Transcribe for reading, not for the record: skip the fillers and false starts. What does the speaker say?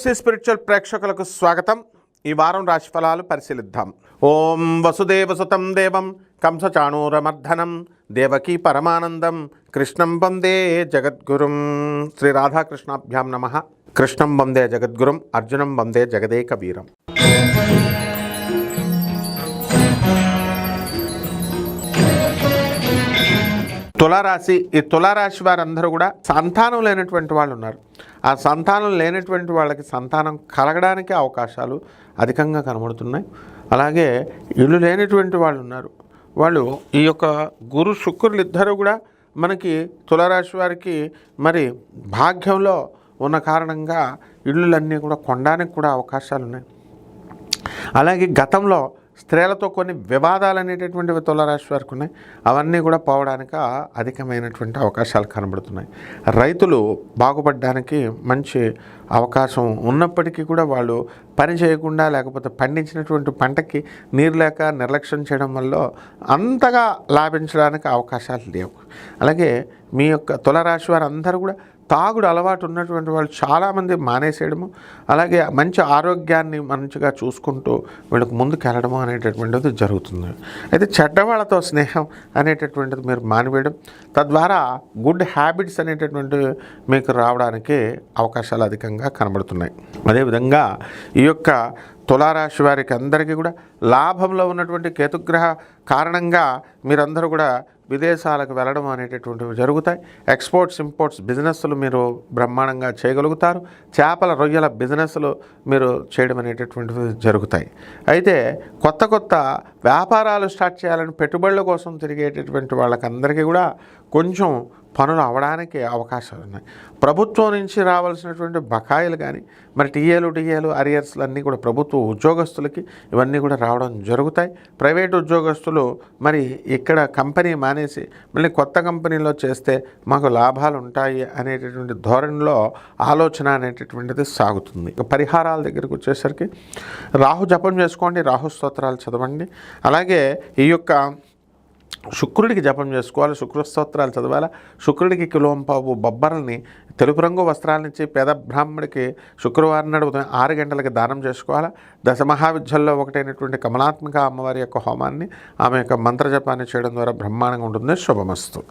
NFC spiritual ప్రేక్షకులకు స్వాగతం. ఈ వారం రాశిఫలాలు పరిశీలిద్దాం. ఓం వసుదేవసుతం దేవం కంసచాణూరమర్ధనం దేవకీ పరమానందం కృష్ణం వందే జగద్గురుం. శ్రీ రాధాకృష్ణాభ్యాం నమః. కృష్ణం వందే జగద్గురుం, అర్జునం వందే జగదేక వీరం. తులారాశి. ఈ తులారాశి వారందరూ కూడా సంతానం లేనటువంటి వాళ్ళు ఉన్నారు. ఆ సంతానం లేనటువంటి వాళ్ళకి సంతానం కలగడానికి అవకాశాలు అధికంగా కనబడుతున్నాయి. అలాగే ఇల్లు లేనటువంటి వాళ్ళు ఉన్నారు. వాళ్ళు ఈ యొక్క గురు శుక్రులు ఇద్దరు కూడా మనకి తులారాశి వారికి మరి భాగ్యంలో ఉన్న కారణంగా ఇళ్ళులన్నీ కూడా కొనడానికి కూడా అవకాశాలు ఉన్నాయి. అలాగే గతంలో స్త్రీలతో కొన్ని వివాదాలు అనేటటువంటివి తులారాశి వారికి ఉన్నాయి. అవన్నీ కూడా పోవడానికి అధికమైనటువంటి అవకాశాలు కనబడుతున్నాయి. రైతులు బాగుపడడానికి మంచి అవకాశం ఉన్నప్పటికీ కూడా వాళ్ళు పని చేయకుండా లేకపోతే పండించినటువంటి పంటకి నీరు లేక నిర్లక్ష్యం చేయడం వల్ల అంతగా లాభించడానికి అవకాశాలు లేవు. అలాగే మీ యొక్క తులారాశి వారు అందరూ కూడా తాగుడు అలవాటు ఉన్నటువంటి వాళ్ళు చాలామంది మానేసేయడము, అలాగే మంచి ఆరోగ్యాన్ని మంచిగా చూసుకుంటూ వీళ్ళకి ముందుకు వెళ్ళడము అనేటటువంటిది జరుగుతుంది. అయితే చెడ్డవాళ్ళతో స్నేహం అనేటటువంటిది మీరు మానివేయడం, తద్వారా గుడ్ హ్యాబిట్స్ అనేటటువంటివి మీకు రావడానికి అవకాశాలు అధికంగా కనబడుతున్నాయి. అదేవిధంగా ఈ యొక్క తులారాశి వారికి అందరికీ కూడా లాభంలో ఉన్నటువంటి కేతుగ్రహ కారణంగా మీరందరూ కూడా విదేశాలకు వెళ్ళడం అనేటటువంటివి జరుగుతాయి. ఎక్స్పోర్ట్స్ ఇంపోర్ట్స్ బిజినెస్లు మీరు బ్రహ్మాండంగా చేయగలుగుతారు. చేపల రొయ్యల బిజినెస్లు మీరు చేయడం అనేటటువంటివి జరుగుతాయి. అయితే కొత్త వ్యాపారాలు స్టార్ట్ చేయాలని పెట్టుబడుల కోసం తిరిగేటటువంటి వాళ్ళకందరికీ కూడా కొంచెం పనులు అవడానికి అవకాశాలు ఉన్నాయి. ప్రభుత్వం నుంచి రావాల్సినటువంటి బకాయిలు కానీ మరి టీఏలు అరియర్స్లు అన్నీ కూడా ప్రభుత్వ ఉద్యోగస్తులకి ఇవన్నీ కూడా రావడం జరుగుతాయి. ప్రైవేట్ ఉద్యోగస్తులు మరి ఇక్కడ కంపెనీ మానేసి మళ్ళీ కొత్త కంపెనీలో చేస్తే మాకు లాభాలు ఉంటాయి అనేటటువంటి ధోరణిలో ఆలోచన అనేటటువంటిది సాగుతుంది. పరిహారాల దగ్గరికి వచ్చేసరికి రాహు జపం చేసుకోండి, రాహు స్తోత్రాలు చదవండి. అలాగే ఈ యొక్క శుక్రుడికి జపం చేసుకోవాలి, శుక్ర స్తోత్రాలు చదవాలి. శుక్రుడికి కిలోంపావు బొబ్బర్లని తెలుపు రంగు వస్త్రాలనిచ్చి పేద బ్రాహ్మడికి శుక్రవారం నాడు ఉదయం 6 గంటలకి దానం చేసుకోవాలి. దశమహావిద్యల్లో ఒకటైనటువంటి కమలాత్మిక అమ్మవారి యొక్క హోమాన్ని, ఆమె యొక్క మంత్రజపాన్ని చేయడం ద్వారా బ్రహ్మాండంగా ఉంటుంది. శుభమస్తు.